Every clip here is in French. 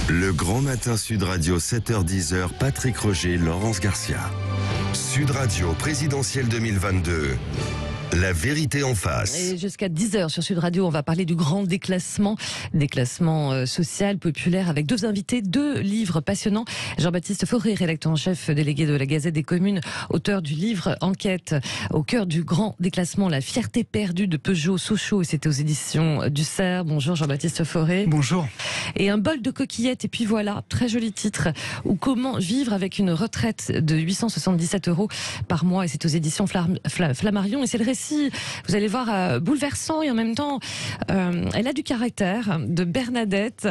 Le Grand Matin Sud Radio, 7h-10h, Patrick Roger, Laurence Garcia. Sud Radio, présidentielle 2022. La vérité en face. Et jusqu'à 10h sur Sud Radio, on va parler du grand déclassement social, populaire, avec deux invités, deux livres passionnants. Jean-Baptiste Fauré, rédacteur en chef délégué de la Gazette des Communes, auteur du livre Enquête au cœur du grand déclassement, la fierté perdue de Peugeot Sochaux, et c'était aux éditions du Cerf. Bonjour Jean-Baptiste Fauré. Bonjour. Et un bol de coquillettes, et puis voilà, très joli titre, ou comment vivre avec une retraite de 877 € par mois, et c'est aux éditions Flammarion, et c'est le récit, vous allez voir, bouleversant, et en même temps, elle a du caractère, de Bernadette,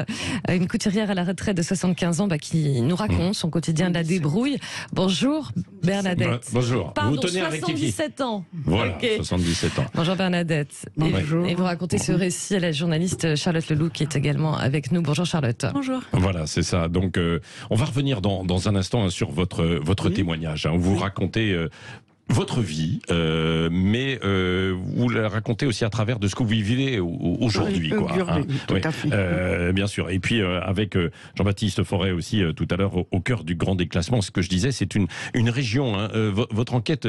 une couturière à la retraite de 75 ans, qui nous raconte son quotidien de la débrouille. Bonjour Bernadette. Bonjour. Pardon, vous tenez à rectifier. 77 ans. Voilà, Okay. 77 ans. Bonjour Bernadette. Bonjour. Et vous racontez ce récit à la journaliste Charlotte Leloup, qui est également avec nous. Bonjour Charlotte. Bonjour. Voilà, c'est ça. Donc, on va revenir dans un instant sur votre témoignage. Vous racontez votre vie, mais vous la racontez aussi à travers de ce que vous vivez aujourd'hui. Oui, tout à fait. Bien sûr. Et puis avec Jean-Baptiste Fauré aussi tout à l'heure au cœur du grand déclassement, ce que je disais, c'est une région. Votre enquête,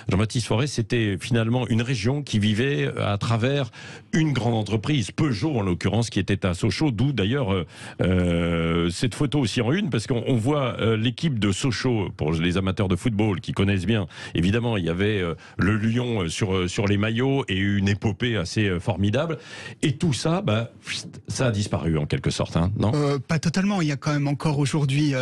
Jean-Baptiste Fauré, c'était finalement une région qui vivait à travers une grande entreprise, Peugeot en l'occurrence, qui était à Sochaux, d'où d'ailleurs cette photo aussi en une, parce qu'on voit l'équipe de Sochaux, pour les amateurs de football qui connaissent bien, évidemment, il y avait le lion sur les maillots et une épopée assez formidable. Et tout ça, ça a disparu en quelque sorte, hein, non ? Pas totalement. Il y a quand même encore aujourd'hui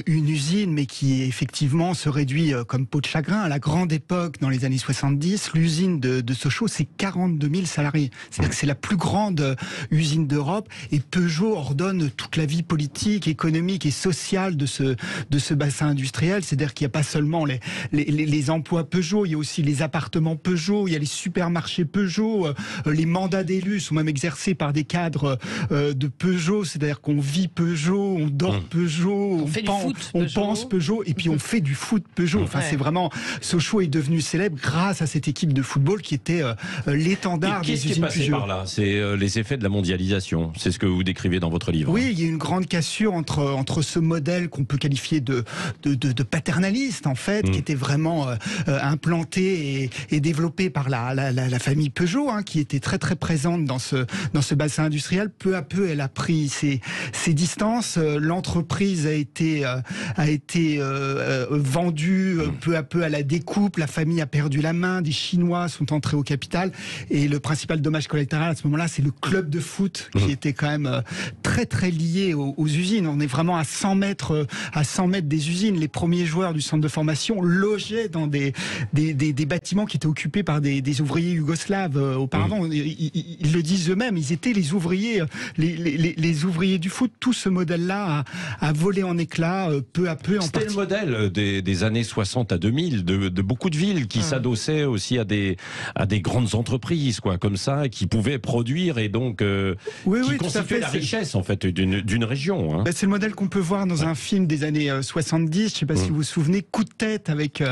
une usine, mais qui effectivement se réduit comme peau de chagrin. À la grande époque, dans les années 70, l'usine de Sochaux, c'est 42 000 salariés. C'est-à-dire que c'est la plus grande usine d'Europe. Et Peugeot ordonne toute la vie politique, économique et sociale de ce bassin industriel. C'est-à-dire qu'il n'y a pas seulement les emplois Peugeot, il y a aussi les appartements Peugeot, il y a les supermarchés Peugeot, les mandats d'élus sont même exercés par des cadres de Peugeot, c'est-à-dire qu'on vit Peugeot, on dort Peugeot, on pense Peugeot, et puis on fait du foot Peugeot. Enfin, c'est vraiment, Sochaux est devenu célèbre grâce à cette équipe de football qui était l'étendard des usines Peugeot. Qu'est-ce qui est passé par là ? C'est les effets de la mondialisation, c'est ce que vous décrivez dans votre livre. Oui, il y a une grande cassure entre ce modèle qu'on peut qualifier de paternaliste, en fait, qui était vraiment implantée et développée par la famille Peugeot, qui était très très présente dans ce bassin industriel. Peu à peu, elle a pris ses distances. L'entreprise a été vendue peu à peu à la découpe. La famille a perdu la main. Des Chinois sont entrés au capital. Et le principal dommage collatéral à ce moment-là, c'est le club de foot qui était quand même très très lié aux usines. On est vraiment à 100 mètres des usines. Les premiers joueurs du centre de formation logeaient dans des bâtiments qui étaient occupés par des ouvriers yougoslaves auparavant. Ils le disent eux-mêmes, ils étaient les ouvriers, les ouvriers du foot. Tout ce modèle-là a volé en éclats peu à peu. C'était le modèle des années 60 à 2000, de beaucoup de villes qui s'adossaient aussi à des grandes entreprises, comme ça, qui pouvaient produire et donc qui constituaient la richesse en fait d'une région. C'est le modèle qu'on peut voir dans un film des années 70. Je ne sais pas si vous vous souvenez, Coup de tête avec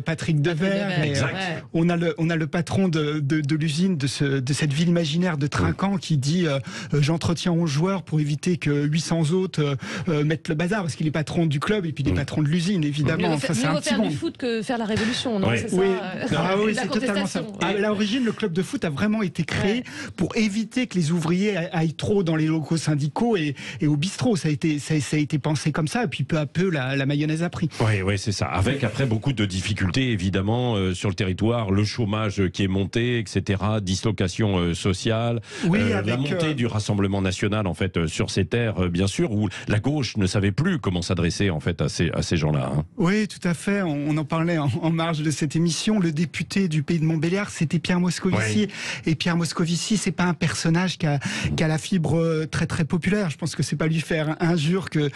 Patrick Devers. On a le patron de l'usine de cette ville imaginaire de Trinquant qui dit j'entretiens 11 joueurs pour éviter que 800 autres mettent le bazar, parce qu'il est patron du club et puis il est patron de l'usine, évidemment. Mieux faire du foot que faire la révolution, non ? C'est c'est totalement ça. À l'origine, le club de foot a vraiment été créé pour éviter que les ouvriers aillent trop dans les locaux syndicaux et au bistrot. Ça a été pensé comme ça, et puis peu à peu la mayonnaise a pris. Oui, c'est ça. Avec après beaucoup de difficultés évidemment sur le territoire, le chômage qui est monté, etc., dislocation sociale, la montée du Rassemblement national en fait sur ces terres, bien sûr, où la gauche ne savait plus comment s'adresser en fait à ces gens-là. Oui, tout à fait. On en parlait en marge de cette émission. Le député du Pays de Montbéliard, c'était Pierre Moscovici. Et Pierre Moscovici, c'est pas un personnage qui a la fibre très très populaire. Je pense que c'est pas lui faire injure que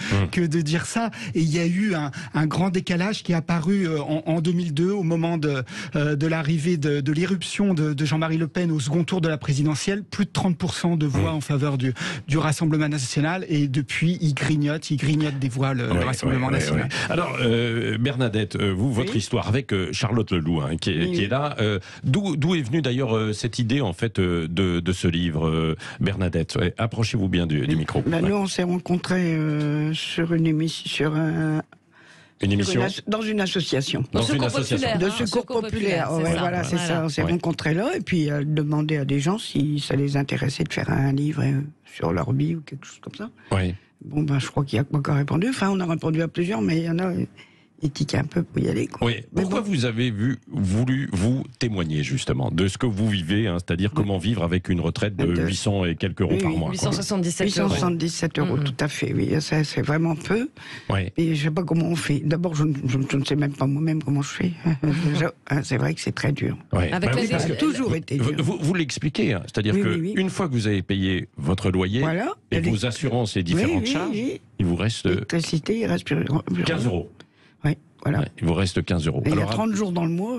de dire ça. Et il y a eu un grand décalage qui est apparu en 2002, au moment de l'arrivée de l'irruption de Jean-Marie Le Pen au second tour de la présidentielle, plus de 30% de voix en faveur du Rassemblement national, et depuis il grignote des voix le Rassemblement national. Alors Bernadette, votre histoire avec Charlotte Leloup qui est là, d'où est venue d'ailleurs cette idée en fait de ce livre, Bernadette? Approchez-vous bien du micro. Nous on s'est rencontrés sur une émission, dans une association. Dans une association de secours populaire. Voilà, c'est ça. On s'est rencontrés là, et puis elle demandait à des gens si ça les intéressait de faire un livre sur leur vie ou quelque chose comme ça. Oui. Bon, je crois qu'il y a moi qui a répondu. Enfin, on a répondu à plusieurs, mais il y en a qui tiquaient un peu pour y aller. Oui. Pourquoi vous avez voulu vous témoigner justement de ce que vous vivez, c'est-à-dire comment vivre avec une retraite de 800 et quelques euros par mois? 877 euros, tout à fait, oui. Ça, c'est vraiment peu. Oui. Et je ne sais pas comment on fait. D'abord, je ne sais même pas moi-même comment je fais. Déjà, c'est vrai que c'est très dur. Oui. Ça a toujours été dur. Vous l'expliquez, c'est-à-dire qu'une fois que vous avez payé votre loyer et vos assurances et différentes charges, il vous reste... L'électricité, il reste plus 15 euros. Oui, voilà. Il vous reste 15 euros. Et il y a 30 jours dans le mois.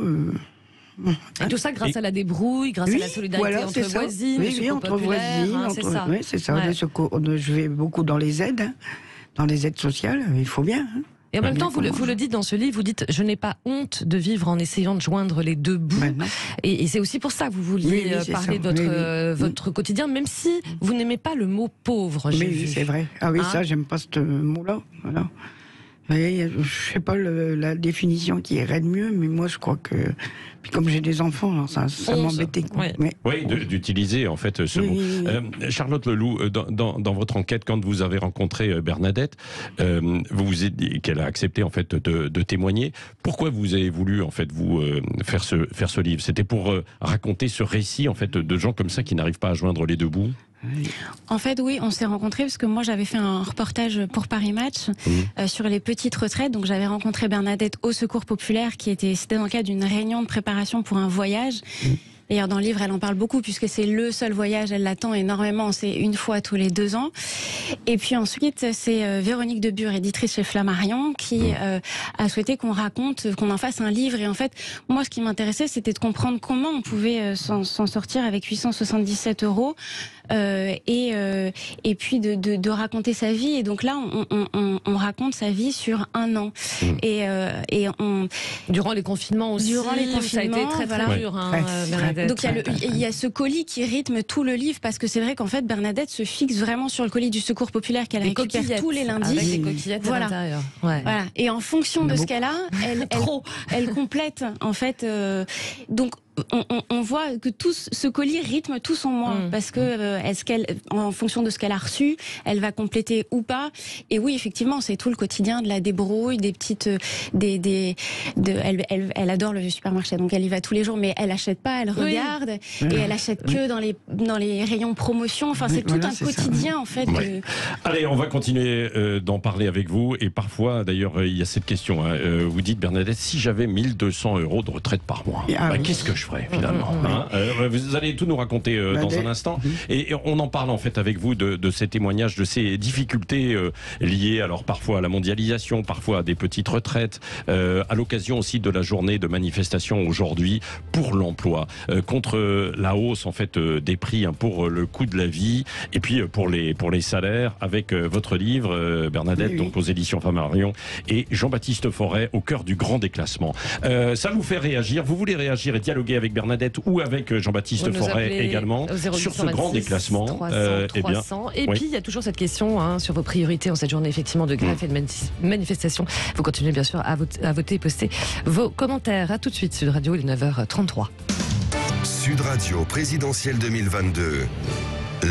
Et tout ça grâce à la débrouille, grâce à la solidarité entre voisines, entre voisines. C'est ça. Oui, c'est ça. Je vais beaucoup dans les aides, dans les aides sociales. Il faut bien. Et en même temps, vous le dites dans ce livre, vous dites « Je n'ai pas honte de vivre en essayant de joindre les deux bouts ». Et c'est aussi pour ça que vous vouliez parler de votre quotidien, même si vous n'aimez pas le mot « pauvre ». Oui, c'est vrai. Ah oui, ça, j'aime pas ce mot-là. Voilà. Je sais pas la définition qui irait de mieux, mais moi je crois que... Puis comme j'ai des enfants, alors ça m'embêtait. Oui, d'utiliser en fait ce mot. Charlotte Leloup, dans votre enquête, quand vous avez rencontré Bernadette, vous vous êtes dit qu'elle a accepté en fait de témoigner. Pourquoi vous avez voulu en fait faire ce livre? C'était pour raconter ce récit en fait de gens comme ça qui n'arrivent pas à joindre les deux bouts? En fait, oui, on s'est rencontrés parce que moi j'avais fait un reportage pour Paris Match sur les petites retraites. Donc j'avais rencontré Bernadette au Secours Populaire, c'était dans le cadre d'une réunion de préparation pour un voyage. D'ailleurs, dans le livre, elle en parle beaucoup puisque c'est le seul voyage, elle l'attend énormément, c'est une fois tous les 2 ans. Et puis ensuite, c'est Véronique Debure, éditrice chez Flammarion, qui a souhaité qu'on en fasse un livre. Et en fait, moi, ce qui m'intéressait, c'était de comprendre comment on pouvait s'en sortir avec 877 euros. Et puis de raconter sa vie. Et donc là, on raconte sa vie sur 1 an. Durant les confinements aussi. Ça a été très dur. Bernadette. Donc il y a ce colis qui rythme tout le livre, parce que c'est vrai qu'en fait Bernadette se fixe vraiment sur le colis du Secours Populaire qu'elle récupère tous les lundis. Avec des coquillettes à l'intérieur. Voilà. Et en fonction de ce qu'elle a, elle complète en fait. Donc on voit que tout ce colis rythme tout son mois, parce que en fonction de ce qu'elle a reçu, elle va compléter ou pas. Et oui, effectivement, c'est tout le quotidien de la débrouille, des petites, elle adore le supermarché, donc elle y va tous les jours, mais elle achète pas, elle regarde, et elle achète que dans les rayons promotion. Enfin, c'est tout un quotidien en fait. Allez, on va continuer d'en parler avec vous, et parfois, d'ailleurs, il y a cette question. Vous dites, Bernadette, si j'avais 1200 euros de retraite par mois, qu'est-ce que je ferais finalement? Vous allez tout nous raconter dans un instant, et on en parle en fait avec vous de ces témoignages, de ces difficultés liées alors parfois à la mondialisation, parfois à des petites retraites, à l'occasion aussi de la journée de manifestation aujourd'hui pour l'emploi, contre la hausse en fait des prix pour le coût de la vie, et puis pour les salaires, avec votre livre Bernadette, donc aux éditions Flammarion, et Jean-Baptiste Forêt, au cœur du grand déclassement. Ça vous fait réagir? Vous voulez réagir et dialoguer avec Bernadette ou avec Jean-Baptiste Forêt également sur ce grand déclassement? 300. Et puis il y a toujours cette question sur vos priorités en cette journée effectivement de grève et de manifestation. Vous continuez bien sûr à voter et poster vos commentaires. À tout de suite, Sud Radio, il est 9h33. Sud Radio présidentielle 2022.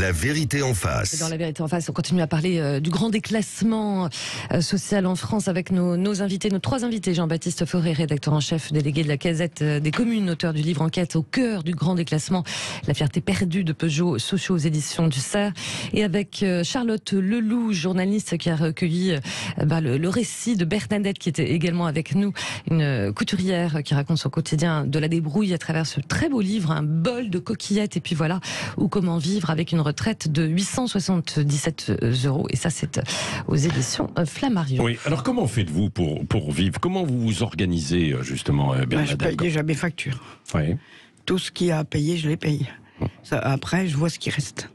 La vérité en face. Dans la vérité en face, on continue à parler du grand déclassement social en France avec nos invités, nos 3 invités. Jean-Baptiste Forêt, rédacteur en chef délégué de la Gazette des communes, auteur du livre Enquête au cœur du grand déclassement, la fierté perdue de Peugeot Sochaux aux éditions du Cerf. Et avec Charlotte Leloup, journaliste qui a recueilli le récit de Bernadette, qui était également avec nous, une couturière qui raconte son quotidien de la débrouille à travers ce très beau livre, un bol de coquillettes, et puis voilà, ou comment vivre avec une retraite de 877 €. Et ça, c'est aux éditions Flammarion. Oui, alors comment faites-vous pour vivre? Comment vous vous organisez, justement, Bernadette? Je paye déjà mes factures. Oui. Tout ce qu'il y a à payer, je les paye. Ça, après, je vois ce qui reste.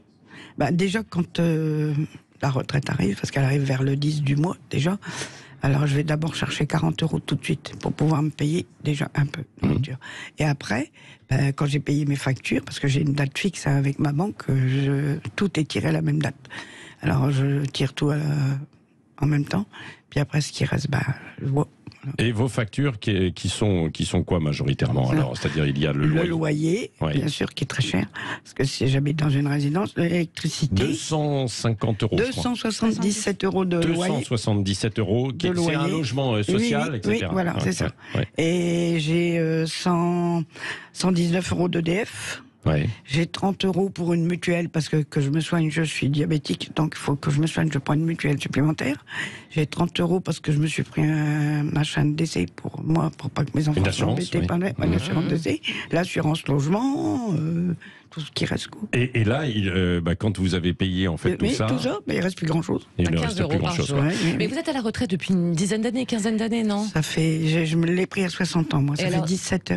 Déjà, quand la retraite arrive, parce qu'elle arrive vers le 10 du mois, déjà, alors je vais d'abord chercher 40 € tout de suite pour pouvoir me payer déjà un peu de nourriture. Et après, quand j'ai payé mes factures, parce que j'ai une date fixe avec ma banque, tout est tiré à la même date. Alors je tire tout en même temps, puis après ce qui reste, je vois. Et vos factures qui sont quoi majoritairement alors? C'est-à-dire il y a le loyer, oui. Bien sûr, qui est très cher, parce que si j'habite dans une résidence, l'électricité... 250 €. 277 € de loyer. 277 €, c'est un logement social, etc. Oui, voilà, c'est ça. Ouais. Et j'ai 119 € d'EDF. Ouais. J'ai 30 € pour une mutuelle parce que je me soigne, je suis diabétique, donc il faut que je me soigne, je prends une mutuelle supplémentaire. J'ai 30 € parce que je me suis pris un machin de décès pour moi, pour pas que mes enfants soient embêtés par l'assurance décès, l'assurance logement, tout ce qui reste. Et là, quand vous avez payé en fait tout ça, il reste plus grand chose. Il ne reste plus grand chose. Mais vous êtes à la retraite depuis une dizaine d'années, quinzaine d'années, non? Ça fait, je me l'ai pris à 60 ans, moi. Ça fait 17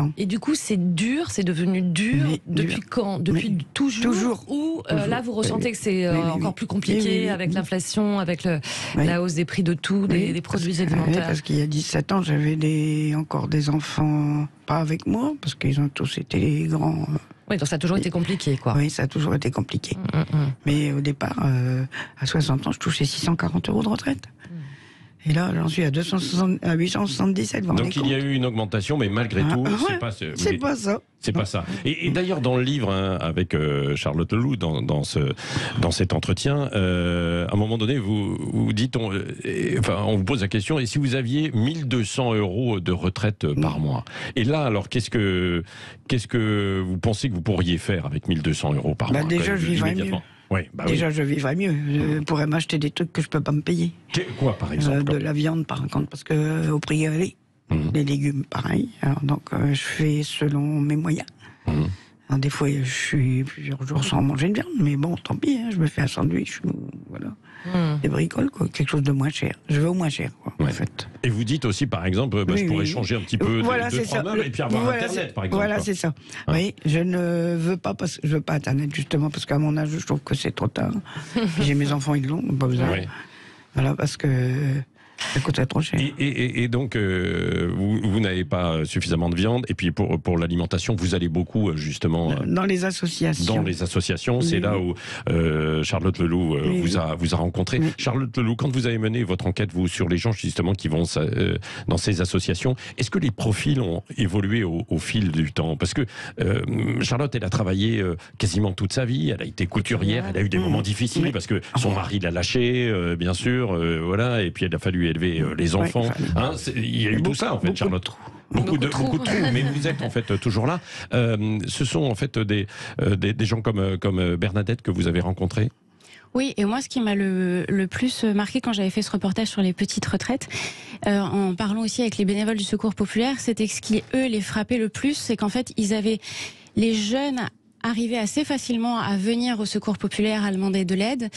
ans. Et du coup, c'est dur, c'est devenu dur. Depuis quand? Depuis toujours. Ou là, vous ressentez que c'est encore plus compliqué avec l'inflation, avec la hausse des prix de tout, des produits alimentaires? Parce qu'il y a 17 ans, j'avais encore des enfants pas avec moi, parce qu'ils ont tous été grands. Oui, donc ça a toujours été compliqué, quoi. Oui, ça a toujours été compliqué. Mais au départ, à 60 ans, je touchais 640 € de retraite. Et là, j'en suis à 877. Donc il y a eu une augmentation, mais malgré tout, c'est pas ça. C'est pas ça. Et d'ailleurs, dans le livre, avec Charlotte Leloup, dans cet entretien, à un moment donné, vous dites, on vous pose la question, et si vous aviez 1200 € de retraite par mois? Et là, alors, qu'est-ce que vous pensez que vous pourriez faire avec 1200 € par mois? Déjà, je vivrais mieux. Oui, déjà, je vivrais mieux. Je pourrais m'acheter des trucs que je peux pas me payer. Quoi, par exemple? De la viande, par contre, parce que au prix aller. Les légumes, pareil. Alors, donc, je fais selon mes moyens. Alors, des fois, je suis plusieurs jours sans manger de viande, mais bon, tant pis, je me fais un sandwich, voilà. Des bricoles, quoi, quelque chose de moins cher. Je vais au moins cher, quoi, en fait. Et vous dites aussi, par exemple, je pourrais changer un petit peu de 3 meubles et puis avoir Internet, par exemple. Voilà, c'est ça. Oui, je ne veux pas, je veux pas Internet, justement, parce qu'à mon âge, je trouve que c'est trop tard. J'ai mes enfants, ils l'ont, pas besoin. Voilà, parce que ça coûterait trop cher. Et donc, vous n'avez pas suffisamment de viande. Et puis, pour l'alimentation, vous allez beaucoup, justement... Dans les associations. Dans les associations, c'est là où Charlotte Leloup vous a rencontré. Charlotte Leloup, quand vous avez mené votre enquête, vous, sur les gens, justement, qui vont dans ces associations, est-ce que les profils ont évolué au fil du temps? Parce que Charlotte, elle a travaillé quasiment toute sa vie. Elle a été couturière. Elle a eu des moments difficiles parce que son mari l'a lâchée, bien sûr. Voilà. Et puis, il a fallu élever les enfants. Il y a eu tout ça, en fait, Charlotte. Beaucoup de trous, mais vous êtes en fait toujours là. Ce sont en fait des gens comme Bernadette que vous avez rencontrés. Oui, et moi, ce qui m'a le plus marqué quand j'avais fait ce reportage sur les petites retraites, en parlant aussi avec les bénévoles du Secours populaire, c'était ce qui, eux, les frappait le plus, c'est qu'en fait, ils avaient les jeunes arrivaient assez facilement à venir au Secours populaire à demander de l'aide.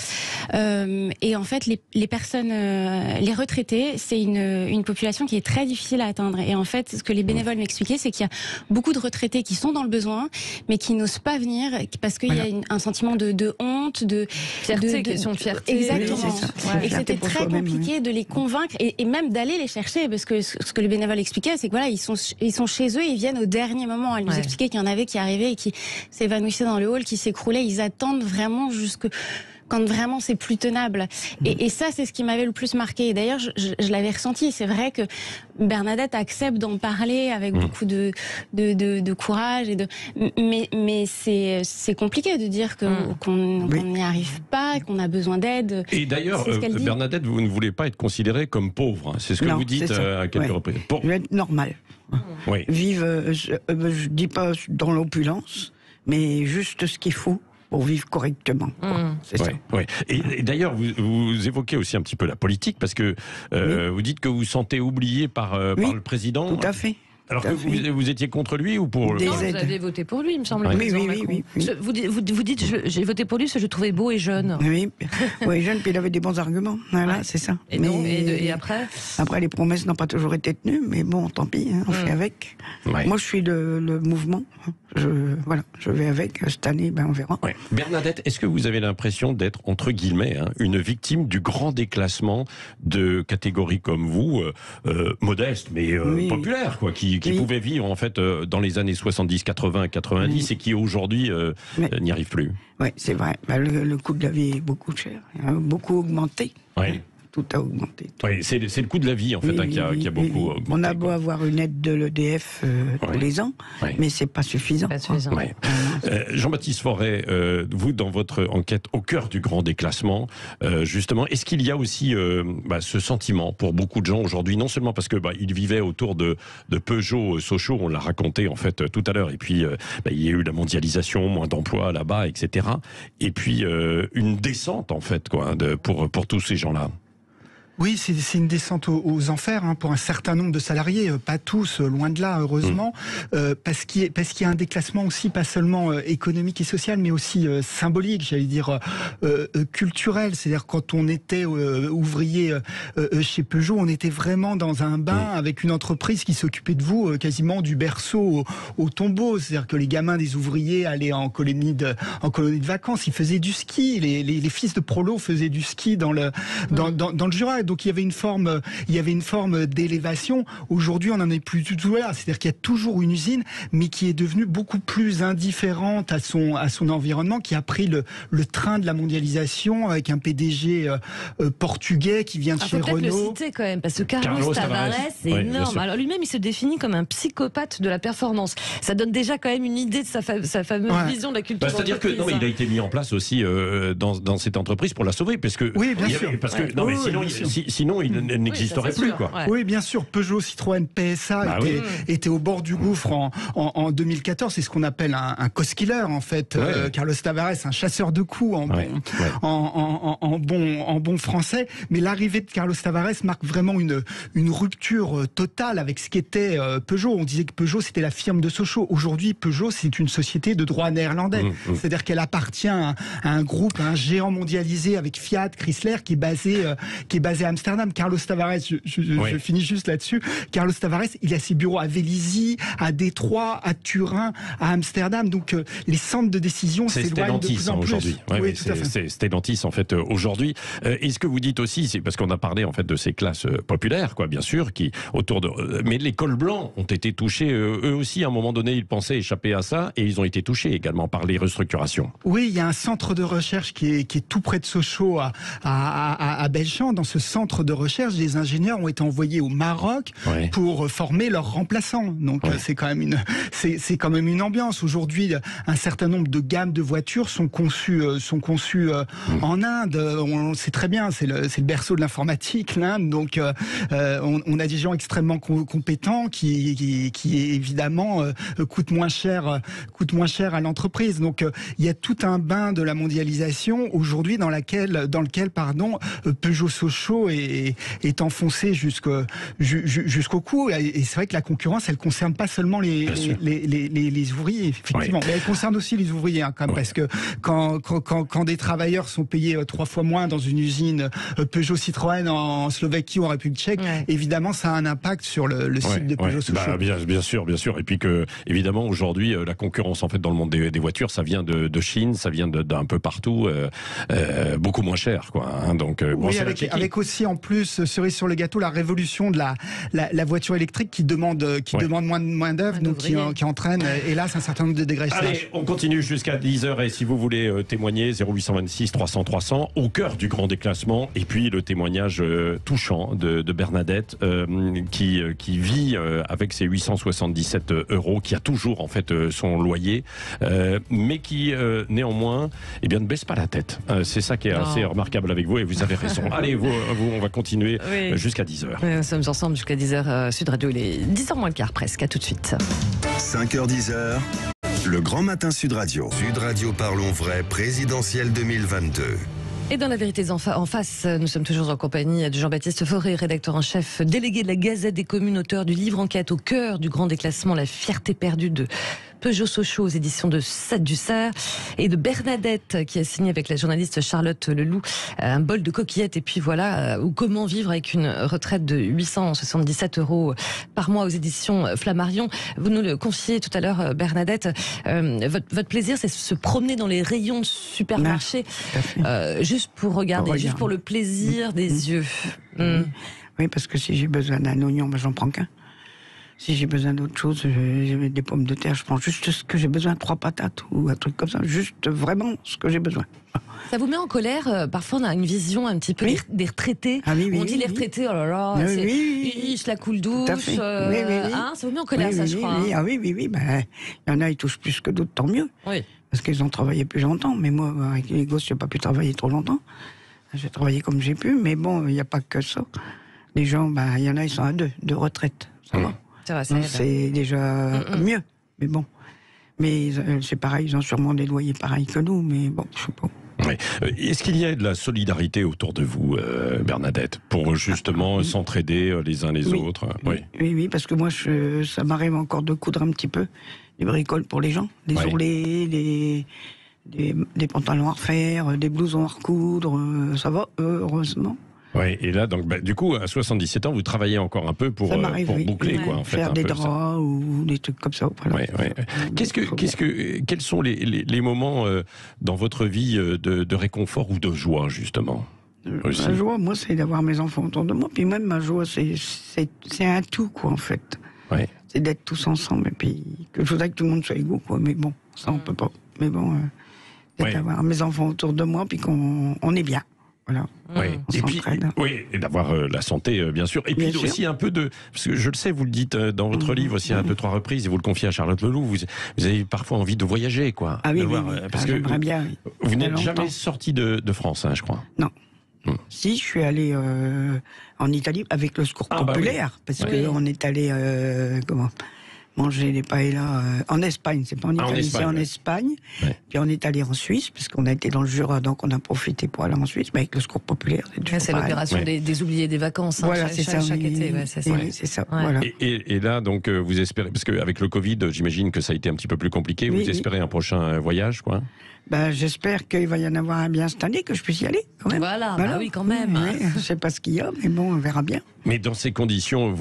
Et en fait, les personnes, les retraités, c'est une population qui est très difficile à atteindre. Et en fait, ce que les bénévoles m'expliquaient, c'est qu'il y a beaucoup de retraités qui sont dans le besoin, mais qui n'osent pas venir parce qu'il y a un sentiment de honte, de fierté, question de fierté. Exactement. Et que c'était très compliqué de les convaincre et même d'aller les chercher, parce que ce que les bénévoles expliquaient, c'est que voilà, ils sont chez eux, ils viennent au dernier moment. Elle nous expliquait qu'il y en avait qui arrivaient et qui s'évanouissaient dans le hall, qui s'écroulaient. Ils attendent vraiment quand vraiment c'est plus tenable. Et ça, c'est ce qui m'avait le plus marqué. Et d'ailleurs, je l'avais ressenti. C'est vrai que Bernadette accepte d'en parler avec beaucoup de courage. Mais c'est compliqué de dire qu'on n'y arrive pas, qu'on a besoin d'aide. Et d'ailleurs, Bernadette, vous ne voulez pas être considérée comme pauvre. C'est ce que vous dites à quelques reprises. Je veux être normal. Vivre, je dis pas dans l'opulence, mais juste ce qu'il faut pour vivre correctement. C'est ça. Et d'ailleurs, vous évoquez aussi un petit peu la politique, parce que vous dites que vous vous sentez oublié par le président. Tout à fait. Alors que vous étiez contre lui ou pour Des Non, vous aides. avez voté pour lui, il me semble. Ouais. le président Oui, Macron. oui. Vous dites, j'ai voté pour lui parce que je le trouvais beau et jeune. Oui, jeune, puis il avait des bons arguments. Voilà, c'est ça. Et, donc, et après Après, les promesses n'ont pas toujours été tenues, mais bon, tant pis, hein, on fait avec. Ouais. Moi, je suis le mouvement. Je vais avec. Cette année, on verra. Ouais. Bernadette, est-ce que vous avez l'impression d'être, entre guillemets, une victime du grand déclassement de catégories comme vous, modestes, mais Oui. populaires, quoi, qui Oui. pouvaient vivre, en fait, dans les années 70, 80, 90, et qui, aujourd'hui, Oui. n'y arrivent plus? Oui, c'est vrai. Le coût de la vie est beaucoup cher. Il a beaucoup augmenté. Oui. Tout a augmenté. Tout. Oui, c'est le coût de la vie, en fait, Oui, qui a oui, beaucoup oui. augmenté. On a beau quoi. avoir une aide de l'EDF tous Ouais. les ans, Ouais. mais c'est pas suffisant. Pas suffisant. Ouais. Jean-Baptiste Forêt, vous, dans votre enquête au cœur du grand déclassement, justement, est-ce qu'il y a aussi ce sentiment pour beaucoup de gens aujourd'hui, non seulement parce que ils vivaient autour de Peugeot, Sochaux, on l'a raconté en fait tout à l'heure, et puis il y a eu la mondialisation, moins d'emplois là-bas, etc. Et puis une descente en fait, quoi, pour tous ces gens-là. Oui, c'est une descente aux enfers pour un certain nombre de salariés, pas tous, loin de là, heureusement, parce qu'il y a un déclassement aussi, pas seulement économique et social, mais aussi symbolique, j'allais dire culturel. C'est-à-dire quand on était ouvrier chez Peugeot, on était vraiment dans un bain avec une entreprise qui s'occupait de vous quasiment du berceau au tombeau. C'est-à-dire que les gamins des ouvriers allaient en colonie de vacances, ils faisaient du ski. Les fils de prolos faisaient du ski dans le Jura. Donc il y avait une forme d'élévation. Aujourd'hui, on n'en est plus du tout là. C'est-à-dire qu'il y a toujours une usine, mais qui est devenue beaucoup plus indifférente à son environnement, qui a pris le train de la mondialisation avec un PDG portugais qui vient de chez faut peut-être Renault. le citer quand même, parce que Carlos Carlos Tavares, Tavares, c'est oui, bien énorme. sûr. Alors lui-même, il se définit comme un psychopathe de la performance. Ça donne déjà quand même une idée de sa fameuse vision de la culture C'est-à-dire que d'entreprise. il a été mis en place aussi dans cette entreprise pour la sauver, parce que Oui, bien sûr. parce que Ouais. non, mais Oui, bien sûr. sinon il n'existerait ça, c'est plus, sûr. quoi. Ouais. Oui, bien sûr. Peugeot, Citroën, PSA était au bord du gouffre en 2014. C'est ce qu'on appelle un cost killer, en fait. Ouais. Carlos Tavares, un chasseur de coups en bon français. Mais l'arrivée de Carlos Tavares marque vraiment une rupture totale avec ce qu'était Peugeot. On disait que Peugeot, c'était la firme de Sochaux. Aujourd'hui, Peugeot, c'est une société de droit néerlandais. C'est-à-dire qu'elle appartient à un groupe, à un géant mondialisé avec Fiat, Chrysler, qui est basé à Amsterdam. Carlos Tavares, je finis juste là-dessus. Carlos Tavares, il a ses bureaux à Vélizy, à Détroit, à Turin, à Amsterdam. Donc les centres de décision C'est s'éloignent de Stellantis plus en plus. aujourd'hui. Oui, tout à fait. C'est Stellantis en fait aujourd'hui. Et ce que vous dites aussi, c'est parce qu'on a parlé en fait de ces classes populaires, quoi, bien sûr, qui autour de. Mais les cols blancs ont été touchés eux aussi. À un moment donné, ils pensaient échapper à ça, et ils ont été touchés également par les restructurations. Oui, il y a un centre de recherche qui est tout près de Sochaux, à Belchamp. Dans ce centre de recherche, des ingénieurs ont été envoyés au Maroc pour former leurs remplaçants. Donc c'est quand même une ambiance. Aujourd'hui, un certain nombre de gammes de voitures sont conçues en Inde. On sait très bien, c'est le berceau de l'informatique, l'Inde. Donc on a des gens extrêmement compétents qui évidemment coûtent moins cher à l'entreprise. Donc il y a tout un bain de la mondialisation aujourd'hui dans lequel Peugeot Sochaux est enfoncé jusqu'au cou. Et c'est vrai que la concurrence, elle concerne pas seulement les ouvriers, effectivement, mais elle concerne aussi les ouvriers, quand même, parce que quand des travailleurs sont payés 3 fois moins dans une usine Peugeot Citroën en Slovaquie ou en République tchèque, évidemment, ça a un impact sur le site de Peugeot Sochaux. Bien sûr. Et puis que, évidemment, aujourd'hui, la concurrence en fait dans le monde des voitures, ça vient de Chine, ça vient d'un peu partout, beaucoup moins cher, quoi. Donc, oui, avec aussi en plus cerise sur le gâteau la révolution de la voiture électrique qui demande moins d'œuvre, donc qui entraîne hélas un certain nombre de dégraissages. Allez, on continue jusqu'à 10h, et si vous voulez témoigner, 0826 300 300 au cœur du grand déclassement, et puis le témoignage touchant de Bernadette qui vit avec ses 877 €, qui a toujours en fait son loyer, mais qui néanmoins ne baisse pas la tête. C'est ça qui est assez remarquable avec vous, et vous avez raison. Allez, vous, on va continuer jusqu'à 10h. Oui, nous sommes ensemble jusqu'à 10h. Sud Radio, il est 10h moins le quart presque. À tout de suite. 5h, 10h, le grand matin Sud Radio. Sud Radio Parlons Vrai, présidentielle 2022. Et dans La Vérité en face, nous sommes toujours en compagnie de Jean-Baptiste Forêt, rédacteur en chef délégué de la Gazette des communes, auteur du livre enquête au cœur du grand déclassement, La fierté perdue de Peugeot-Sochaux aux éditions de du Cerf, et de Bernadette qui a signé avec la journaliste Charlotte Leloup Un bol de coquillettes, et puis voilà, ou Comment vivre avec une retraite de 877 € par mois aux éditions Flammarion. Vous nous le confiez tout à l'heure, Bernadette, votre plaisir c'est se promener dans les rayons de supermarché, juste pour regarder, juste pour le plaisir des yeux. Oui, parce que si j'ai besoin d'un oignon, ben, j'en prends qu'un. Si j'ai besoin d'autre chose, j'ai des pommes de terre, je prends juste ce que j'ai besoin, 3 patates ou un truc comme ça, juste vraiment ce que j'ai besoin. Ça vous met en colère? Parfois on a une vision un petit peu des retraités. Ah oui, oui, on dit les retraités, oh là là, c'est la coule douce. Hein, ça vous met en colère, ça, je crois. Oui. Ah oui, ben, il y en a, ils touchent plus que d'autres, tant mieux. Oui. Parce qu'ils ont travaillé plus longtemps. Mais moi, avec les gosses, j'ai pas pu travailler trop longtemps. J'ai travaillé comme j'ai pu, mais bon, il n'y a pas que ça. Les gens, ben, il y en a, ils sont à 2 retraite. Ça va. C'est déjà mieux, mais bon. Mais c'est pareil, ils ont sûrement des loyers pareils que nous, mais bon, je sais pas. Oui. Est-ce qu'il y a de la solidarité autour de vous, Bernadette, pour justement s'entraider les uns les autres? Oui, parce que moi, ça m'arrive encore de coudre un petit peu des bricoles pour les gens, des ourlets, des pantalons à refaire, des blousons à recoudre, ça va, heureusement. Oui, et là, donc, du coup, à 77 ans, vous travaillez encore un peu pour boucler, quoi, en fait. Faire des draps ou des trucs comme ça. Voilà. Quels sont les moments dans votre vie de réconfort ou de joie, justement? La joie, moi, c'est d'avoir mes enfants autour de moi. Puis même, ma joie, c'est un tout, quoi, en fait. Ouais. C'est d'être tous ensemble. Et puis, je voudrais que tout le monde soit égaux, quoi. Mais bon, ça, on peut pas. Mais bon, d'avoir mes enfants autour de moi, puis qu'on est bien. Voilà. Et d'avoir la santé, bien sûr. Et puis aussi un peu parce que je le sais, vous le dites dans votre livre aussi à 2-3 reprises, et vous le confiez à Charlotte Leloup, vous avez parfois envie de voyager, quoi. Ah oui, parce que j'aimerais bien. Vous n'êtes jamais sorti de France, hein, je crois. Non. Si, je suis allé en Italie avec le Secours populaire, parce qu'on est allé manger les paellas en Espagne, c'est pas en Italie, c'est en Espagne. Ouais. Puis on est allé en Suisse, parce qu'on a été dans le Jura, donc on a profité pour aller en Suisse, mais avec le Secours populaire. C'est l'opération des oubliés des vacances, voilà, chaque été. C'est ça. Voilà. Et là, donc, vous espérez, parce qu'avec le Covid, j'imagine que ça a été un petit peu plus compliqué, vous espérez un prochain voyage, quoi? J'espère qu'il va y en avoir un bien cette année, que je puisse y aller, quand même. Voilà. Bah oui, quand même. Je sais pas ce qu'il y a, mais bon, on verra bien. Mais dans ces conditions,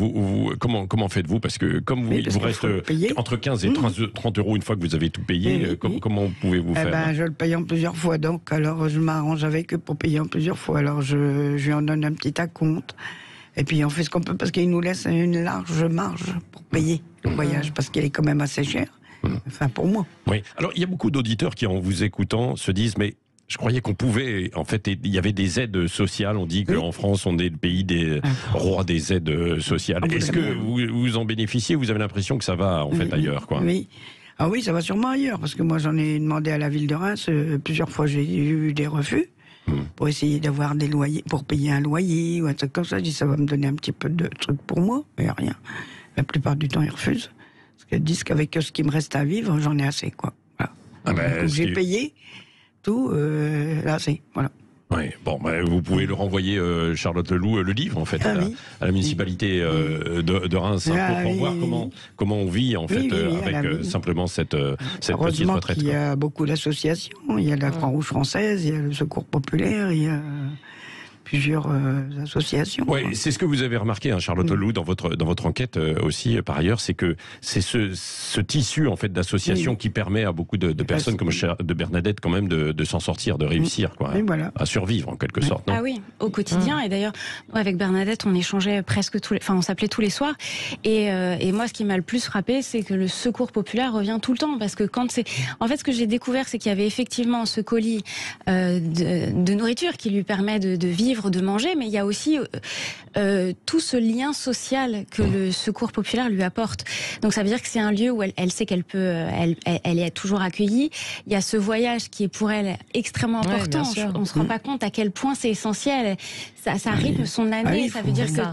comment faites-vous? Parce que comme vous reste entre 15 et 30 € une fois que vous avez tout payé, comment pouvez-vous faire? Je le paye en plusieurs fois, donc alors je m'arrange avec eux pour payer en plusieurs fois. Alors je lui en donne un petit acompte, et puis on fait ce qu'on peut, parce qu'il nous laisse une large marge pour payer le voyage, parce qu'il est quand même assez cher. Enfin, pour moi. Oui. Alors, il y a beaucoup d'auditeurs qui, en vous écoutant, se disent, mais je croyais qu'on pouvait... En fait, il y avait des aides sociales. On dit qu'en France, on est le pays des rois des aides sociales. Est-ce que vous en bénéficiez? Vous avez l'impression que ça va, en fait, ailleurs, quoi? Oui. Ah oui, ça va sûrement ailleurs. Parce que moi, j'en ai demandé à la ville de Reims. Plusieurs fois, j'ai eu des refus. Pour essayer d'avoir des loyers, pour payer un loyer ou un truc comme ça. Je dis, ça va me donner un petit peu de trucs pour moi. Mais rien. La plupart du temps, ils refusent. Ils disent qu'avec ce qui me reste à vivre, j'en ai assez, quoi. Voilà. J'ai payé tout, là, c'est... Voilà. Oui, bon, vous pouvez le renvoyer, Charlotte Leloup, le livre, en fait, à la municipalité de Reims, pour voir comment on vit, en fait, avec simplement cette petite retraite. Il y a beaucoup d'associations. Il y a la Croix-Rouge française, il y a le Secours populaire, il y a plusieurs associations. Oui, c'est ce que vous avez remarqué, hein, Charlotte Leloup, dans votre enquête aussi, par ailleurs, c'est que c'est ce tissu, en fait, d'associations qui permet à beaucoup de personnes comme de Bernadette, quand même, de s'en sortir, de réussir, quoi, à survivre, en quelque sorte. Non? Ah oui, au quotidien. Et d'ailleurs, avec Bernadette, on échangeait presque on s'appelait tous les soirs. Et moi, ce qui m'a le plus frappé, c'est que le Secours populaire revient tout le temps, parce que en fait, ce que j'ai découvert, c'est qu'il y avait effectivement ce colis de nourriture qui lui permet de vivre vivre, de manger, mais il y a aussi tout ce lien social que le Secours populaire lui apporte. Donc ça veut dire que c'est un lieu où elle sait qu'elle peut, elle est toujours accueillie. Il y a ce voyage qui est pour elle extrêmement important. On se rend pas compte à quel point c'est essentiel. Ça rythme son année. Ça veut dire que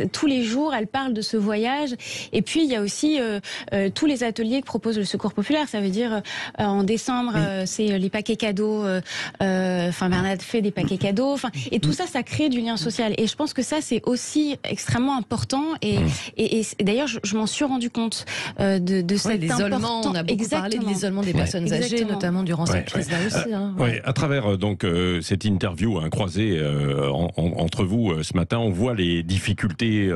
tous les jours, elle parle de ce voyage. Et puis il y a aussi tous les ateliers que propose le Secours populaire. Ça veut dire en décembre, c'est les paquets cadeaux. Bernadette fait des paquets cadeaux. Et tout ça, ça crée du lien social. Et je pense que ça, c'est aussi extrêmement important. Et d'ailleurs, je m'en suis rendu compte de cet l'isolement. On a beaucoup parlé de l'isolement des personnes âgées, notamment durant cette crise-là aussi. À travers donc cette interview croisée entre vous ce matin, on voit les difficultés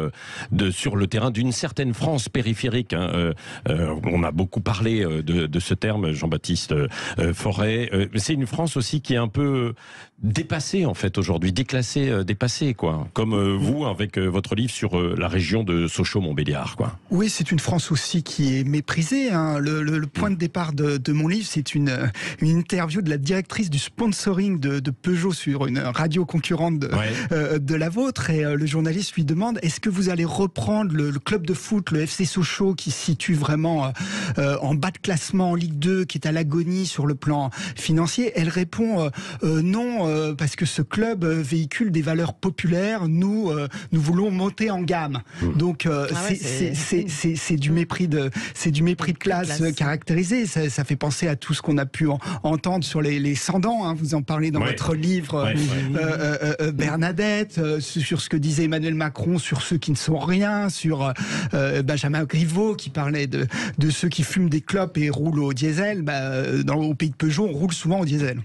sur le terrain d'une certaine France périphérique. On a beaucoup parlé de ce terme, Jean-Baptiste Forêt. C'est une France aussi qui est un peu dépassée en fait aujourd'hui, dépassée quoi. Comme vous avec votre livre sur la région de Sochaux-Montbéliard quoi. Oui, c'est une France aussi qui est méprisée. Le point de départ de mon livre, c'est une interview de la directrice du sponsoring de Peugeot sur une radio concurrente de la vôtre. Et le journaliste lui demande: est-ce que vous allez reprendre le club de foot, le FC Sochaux, qui se situe vraiment en bas de classement en Ligue 2, qui est à l'agonie sur le plan financier? Elle répond non, parce que ce club véhicule des valeurs populaires. Nous voulons monter en gamme. Donc c'est du mépris de classe caractérisé. Ça fait penser à tout ce qu'on a pu entendre sur les sans-dents. Vous en parlez dans votre livre, Bernadette, sur ce que disait Emmanuel Macron sur ceux qui ne sont rien, sur Benjamin Griveaux qui parlait de ceux qui fument des clopes et roulent au diesel. Au pays de Peugeot, on roule souvent au diesel.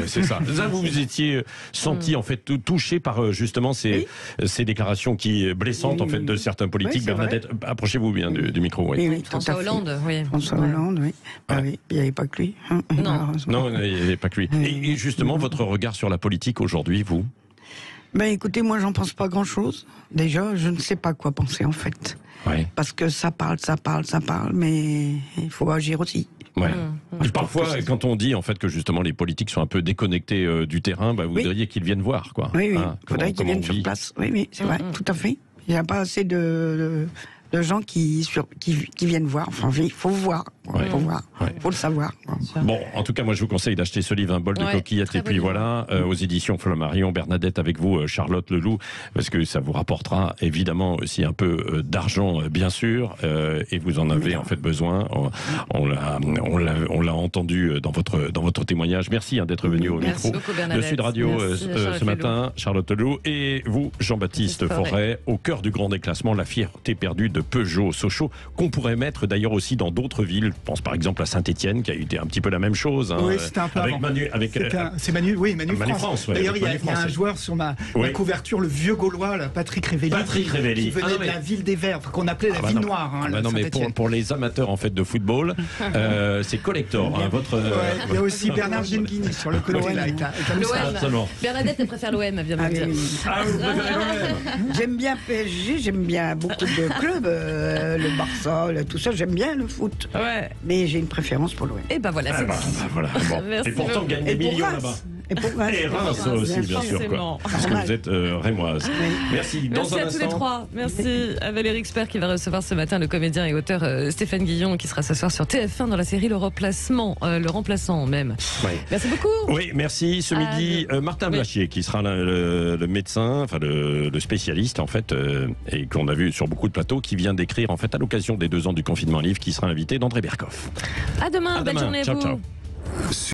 C'est ça. Là, vous étiez senti en fait touché par justement ces déclarations blessantes en fait de certains politiques. Bernadette, approchez-vous bien du micro. François Hollande, François Hollande, oui. Oui, il n'y avait pas que lui. Non, il n'y avait pas que lui. Et justement, votre regard sur la politique aujourd'hui, vous? Écoutez, moi, j'en pense pas grand-chose. Déjà, je ne sais pas quoi penser, en fait. Parce que ça parle, mais il faut agir aussi. Parfois, quand on dit en fait que justement les politiques sont un peu déconnectés du terrain, vous diriez qu'ils viennent voir, quoi. Oui, il faudrait qu'ils viennent sur place. Oui, c'est vrai, tout à fait. Il n'y a pas assez de gens qui viennent voir. Enfin, il faut voir. Faut le savoir. Bon, en tout cas, moi, je vous conseille d'acheter ce livre, Un bol de coquillettes. Et puis voilà, aux éditions Flammarion. Bernadette, avec vous, Charlotte Leloup, parce que ça vous rapportera évidemment aussi un peu d'argent, bien sûr, et vous en avez en fait besoin. On l'a entendu dans votre témoignage. Merci d'être venu au micro de Sud Radio ce matin, Charlotte Leloup. Et vous, Jean-Baptiste Forêt, au cœur du grand déclassement, la fierté perdue de Peugeot Sochaux, qu'on pourrait mettre d'ailleurs aussi dans d'autres villes. Je pense par exemple à Saint-Étienne, qui a été un petit peu la même chose. Oui, c'était un peu avec avant. Manu France. D'ailleurs, il y a un joueur sur ma couverture, le vieux Gaulois, Patrick Révelli, qui venait de la ville des Verts, qu'on appelait la ville noire. Mais pour les amateurs en fait de football, c'est collector. Il y a aussi Bernard Genghini sur le côté là, avec la l'OM. Bernadette, elle préfère l'OM, vient de dire. J'aime bien PSG, j'aime bien beaucoup de clubs, le Barça, tout ça. J'aime bien le foot. Mais j'ai une préférence pour l'OM. Et voilà, c'est Et pourtant, gagne des millions là-bas. Et Reims aussi, bien sûr. Parce que vous êtes rémoise. Merci. Merci à tous les trois. Merci à Valérie Expert qui va recevoir ce matin le comédien et auteur Stéphane Guillon qui sera ce soir sur TF1 dans la série Le Remplaçant même. Merci beaucoup. Oui, merci. Ce midi, Martin Blachier qui sera le médecin, enfin le spécialiste en fait, et qu'on a vu sur beaucoup de plateaux, qui vient d'écrire en fait à l'occasion des 2 ans du confinement un livre qui sera invité d'André Berkoff. À demain, belle journée à vous. Ciao.